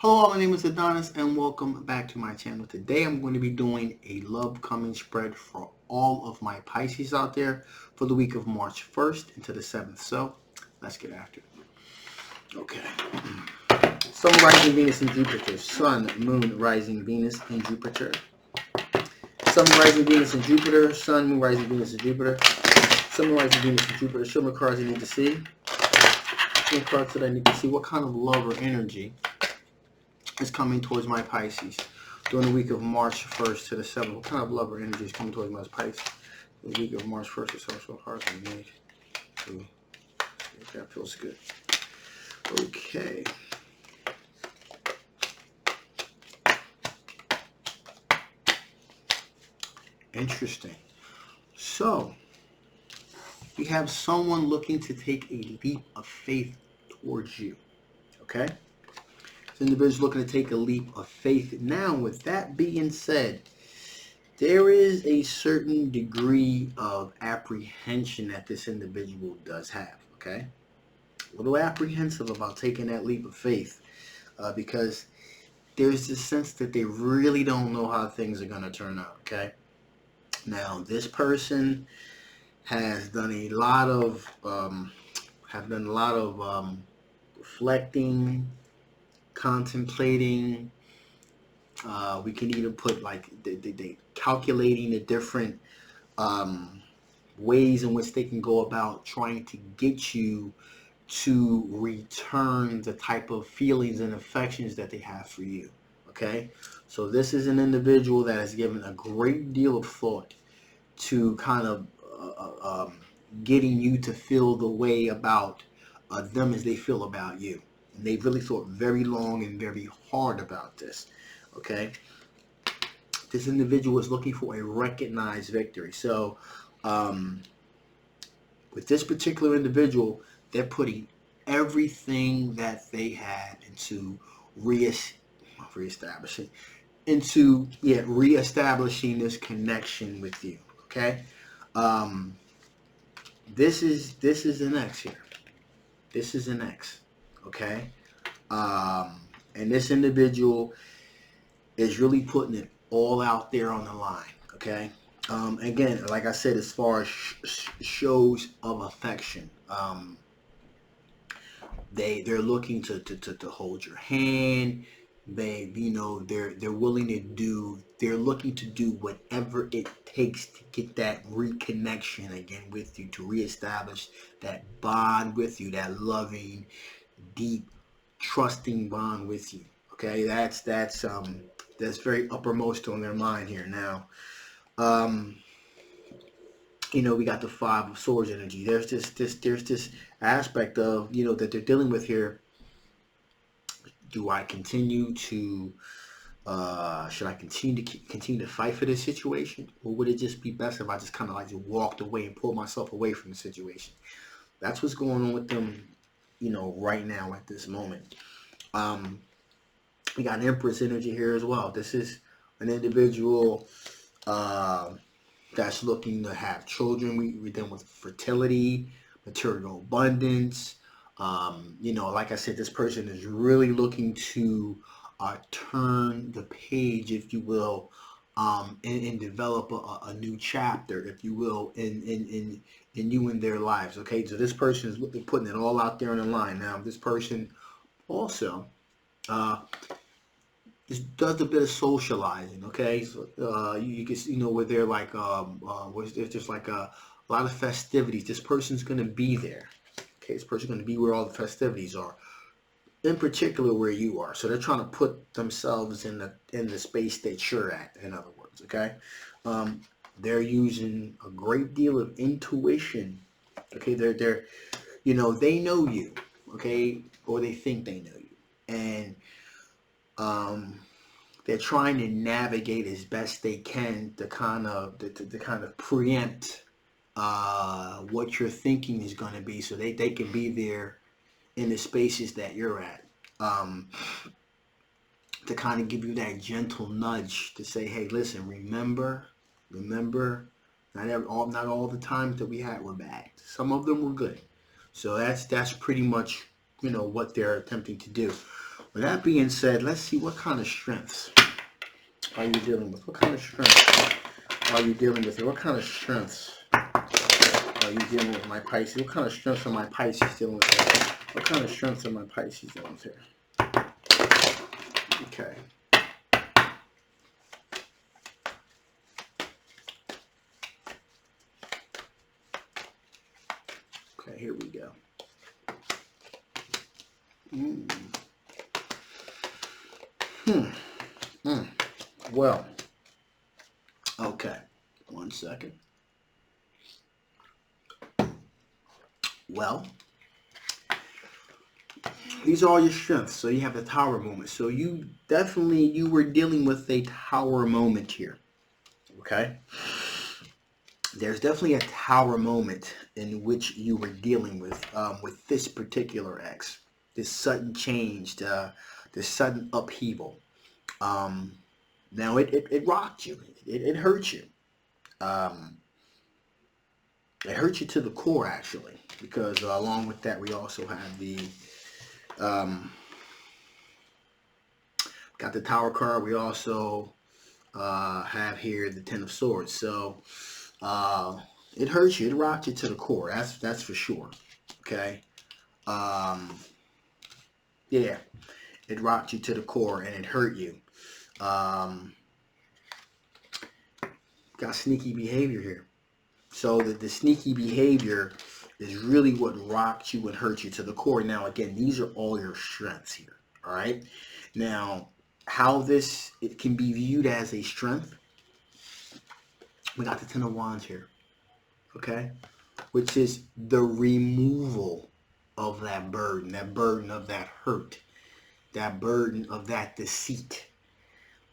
Hello, my name is Adonis and welcome back to my channel. Today I'm going to be doing a love coming spread for all of my Pisces out there for the week of March 1st into the 7th. So let's get after it. Okay. Sun, rising Venus, and Jupiter. Sun, Moon, rising Venus, and Jupiter. Sun, rising Venus, and Jupiter. Sun, Moon, rising Venus, and Jupiter. Sun, Moon, rising Venus, and Jupiter. Show me cards you need to see. Show me cards that I need to see. What kind of love or energy is coming towards my Pisces during the week of March 1st to the 7th? What kind of love or energy is coming towards my Pisces the week of March 1st to 7th? So hard to make. That feels good. Okay. Interesting. So, we have someone looking to take a leap of faith towards you. Okay? This individual looking to take a leap of faith. Now, with that being said, there is a certain degree of apprehension that this individual does have, okay? A little apprehensive about taking that leap of faith because there's this sense that they really don't know how things are going to turn out, okay? Now, this person has done a lot of reflecting, contemplating. We can even put like they calculating the different ways in which they can go about trying to get you to return the type of feelings and affections that they have for you. Okay, so this is an individual that has given a great deal of thought to kind of getting you to feel the way about them as they feel about you. And they've really thought very long and very hard about this. Okay, this individual is looking for a recognized victory. So with this particular individual, they're putting everything that they had into reestablishing this connection with you. Okay, this is an X here. This is an X. Okay, and this individual is really putting it all out there on the line. Okay. Again, like I said, as far as shows of affection, they're looking to hold your hand. They're willing to do. They're looking to do whatever it takes to get that reconnection again with you, to reestablish that bond with you, that loving, deep, trusting bond with you. Okay, that's very uppermost on their mind here now. We got the Five of Swords energy. There's this aspect of that they're dealing with here. Do I continue to should I continue to fight for this situation, or would it just be best if I just kind of like just walked away and pulled myself away from the situation? That's what's going on with them, right now at this moment. We got an Empress energy here as well. This is an individual that's looking to have children. We're dealing with fertility, material abundance. Like I said, this person is really looking to turn the page, if you will, and develop a new chapter, if you will, in you and their lives. Okay, so this person is putting it all out there on the line. Now, this person also does a bit of socializing. Okay, so you can where they're like where there's just like a lot of festivities. This person's going to be there. Okay, this person's going to be where all the festivities are, in particular where you are. So they're trying to put themselves in the space that you're at. In other words, okay, they're using a great deal of intuition. Okay, they're they know you. Okay, or they think they know you, and they're trying to navigate as best they can to kind of preempt what your thinking is going to be, so they can be there in the spaces that you're at, to kind of give you that gentle nudge to say, hey, listen, remember, not all the times that we had were bad. Some of them were good. So that's pretty much what they're attempting to do. With that being said, let's see what kind of strengths are you dealing with. What kind of strengths are you dealing with? What kind of strengths are you dealing with, my Pisces? What kind of strengths are my Pisces dealing with here? What kind of strengths are my Pisces dealing with here? Okay. Okay, here we go. Well, okay. 1 second. Well, these are all your strengths. So you have the tower moment. So you were dealing with a tower moment here. Okay? There's definitely a tower moment in which you were dealing with this particular ex. This sudden change, this sudden upheaval. Now it rocked you. It hurt you. It hurt you to the core, actually, because along with that, we also have the got the Tower card. We also have here the Ten of Swords. So it hurts you. It rocked you to the core. That's for sure. Okay. Yeah, it rocked you to the core and it hurt you. Got sneaky behavior here. So the sneaky behavior is really what rocked you and hurt you to the core. Now, again, these are all your strengths here. All right. Now, how it can be viewed as a strength, we got the Ten of Wands here. Okay. Which is the removal of that burden of that hurt, that burden of that deceit.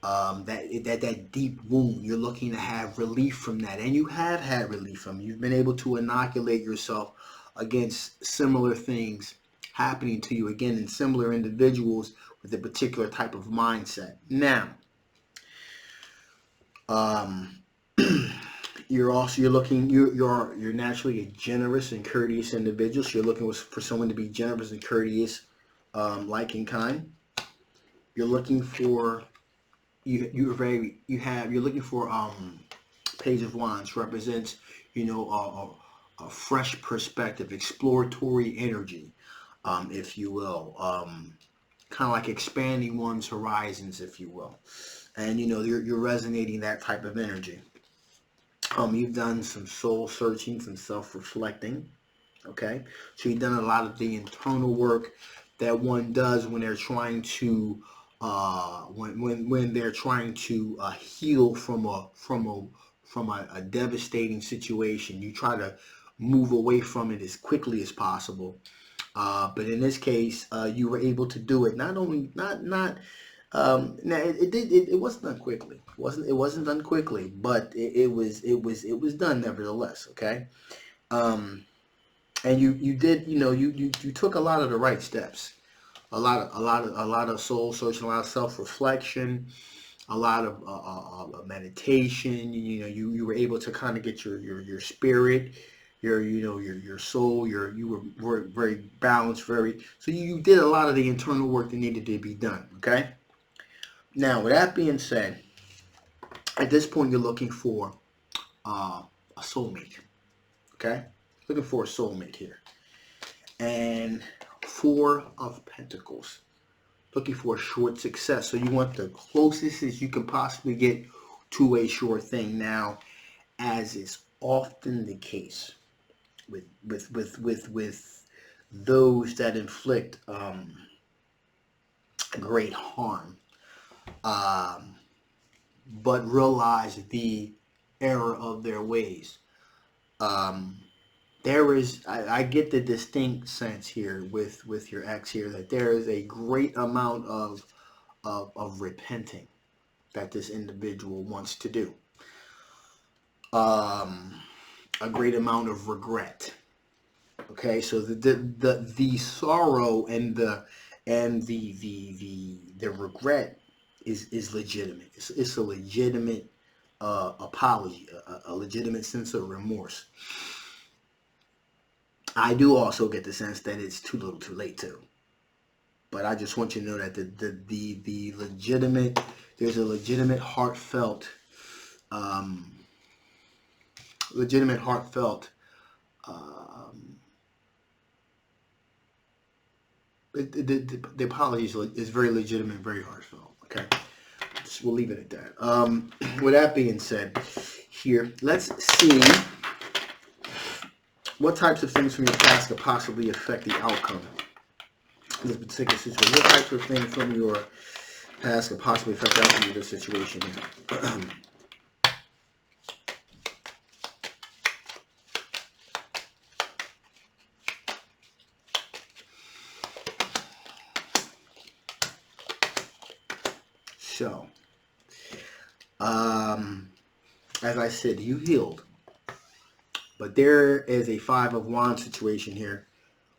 That deep wound. You're looking to have relief from that, and you have had relief from it. You've been able to inoculate yourself against similar things happening to you again in similar individuals with a particular type of mindset. Now, you're naturally a generous and courteous individual. So you're looking for someone to be generous and courteous, like and kind. You're looking for you're looking for Page of Wands represents a fresh perspective, exploratory energy, if you will, kind of like expanding one's horizons, if you will, and you're resonating that type of energy. You've done some soul searching, some self-reflecting. Okay, so you've done a lot of the internal work that one does when they're trying to when they're trying to heal from a devastating situation. You try to move away from it as quickly as possible. But in this case, you were able to do it. Now it wasn't done quickly. It wasn't done quickly, but it was done nevertheless. Okay. And you did, you took a lot of the right steps, a lot of soul searching, a lot of self-reflection, a lot of meditation. You were able to kind of get your spirit, your soul, you were very balanced, so you did a lot of the internal work that needed to be done. Okay. Now, with that being said, at this point you're looking for a soulmate. Okay. Looking for a soulmate here. And Four of Pentacles. Looking for a short success. So you want the closest as you can possibly get to a sure thing. Now, as is often the case with those that inflict great harm, but realize the error of their ways. There is, I get the distinct sense here with your ex here that there is a great amount of repenting that this individual wants to do. A great amount of regret. Okay, so the sorrow and the regret is legitimate. It's a legitimate apology, a legitimate sense of remorse. I do also get the sense that it's too little too late too. But I just want you to know that the legitimate, there's a legitimate heartfelt, legitimate heartfelt, the apologies is very legitimate, very heartfelt. Okay, just, we'll leave it at that. With that being said, here, let's see what types of things from your past could possibly affect the outcome in this particular situation. What types of things from your past could possibly affect the outcome of this situation? So, as I said, you healed. But there is a Five of Wands situation here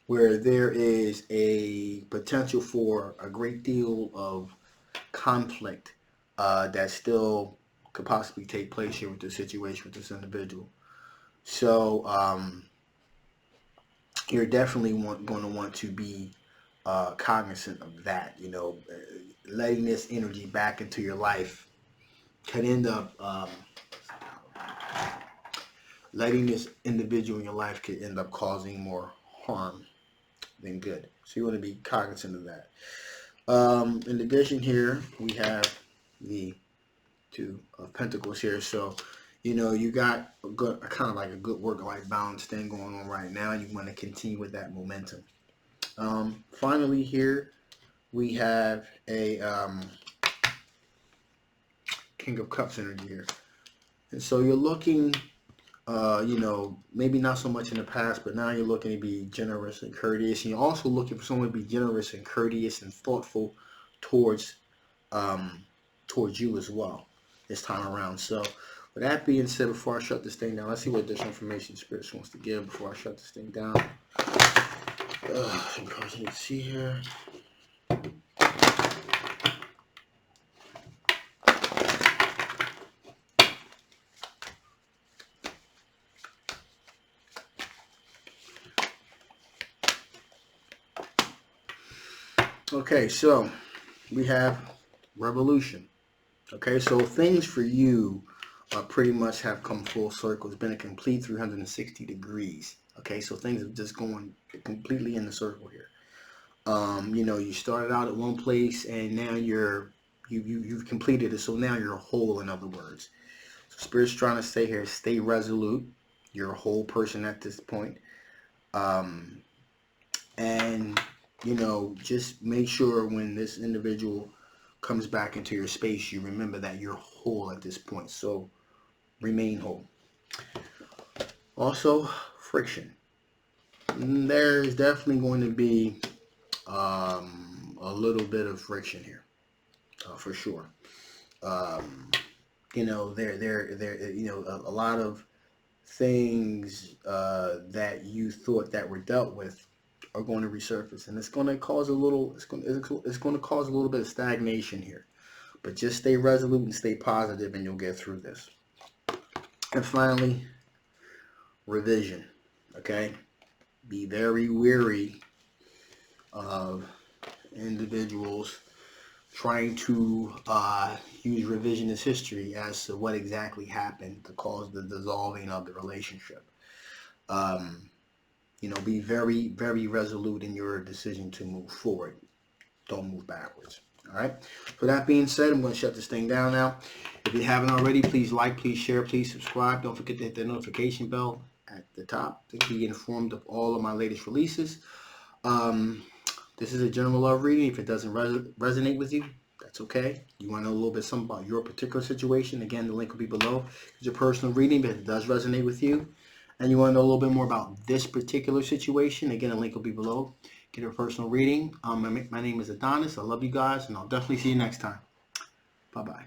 where there is a potential for a great deal of conflict that still could possibly take place here with this situation with this individual. So you're definitely going to want to be cognizant of that. You know, letting this energy back into your life can end up letting this individual in your life could end up causing more harm than good. So you want to be cognizant of that. In addition here, we have the Two of Pentacles here. So, you know, you got a good, kind of like a good work-life balance thing going on right now, and you want to continue with that momentum. Finally here, we have a King of Cups energy here. And so you're looking, you know, maybe not so much in the past, but now you're looking to be generous and courteous. And you're also looking for someone to be generous and courteous and thoughtful towards you as well this time around. So with that being said, before I shut this thing down, let's see what additional information Spirit wants to give before I shut this thing down. Some cards I need to see here. Okay, so we have Revolution. Okay, so things for you pretty much have come full circle. It's been a complete 360 degrees. Okay, so things have just gone completely in the circle here. You know, you started out at one place and now you've completed it. So now you're whole, in other words. So Spirit's trying to stay here. Stay resolute. You're a whole person at this point. And, you know, just make sure when this individual comes back into your space, you remember that you're whole at this point. So remain whole. Also, friction. There's definitely going to be a little bit of friction here, for sure. You know, you know, a lot of things that you thought that were dealt with are going to resurface, and it's going to cause a little. It's going to cause a little bit of stagnation here. But just stay resolute and stay positive, and you'll get through this. And finally, revision. Okay, be very wary of individuals trying to use revisionist history as to what exactly happened to cause the dissolving of the relationship. You know, be very, very resolute in your decision to move forward. Don't move backwards. All right. So that being said, I'm going to shut this thing down now. If you haven't already, please like, please share, please subscribe. Don't forget to hit the notification bell at the top to be informed of all of my latest releases. This is a general love reading. If it doesn't resonate with you, that's okay. You want to know a little bit something about your particular situation, again, the link will be below. It's your personal reading, but if it does resonate with you, and you want to know a little bit more about this particular situation, again, the link will be below. Get a personal reading. My name is Adonis. I love you guys, and I'll definitely see you next time. Bye-bye.